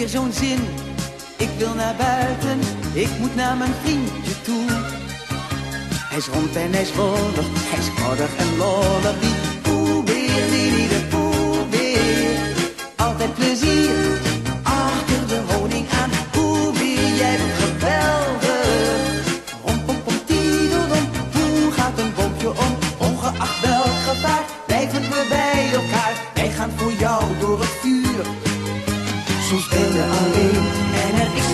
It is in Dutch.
weer zo'n zin. Ik wil naar buiten, ik moet naar mijn vriendje toe. Hij is rond en hij is wollig, hij is koddig en lollig. Die poebeer, die poebeer. Altijd plezier, achter de honing aan. Poebeer, jij bent geweldig. Rom, pom, pom, tiedel, hoe gaat een boompje om? Ongeacht welk gevaar, blijven we bij elkaar. Wij gaan voor jou door het vuur. Soms ben je alleen en er is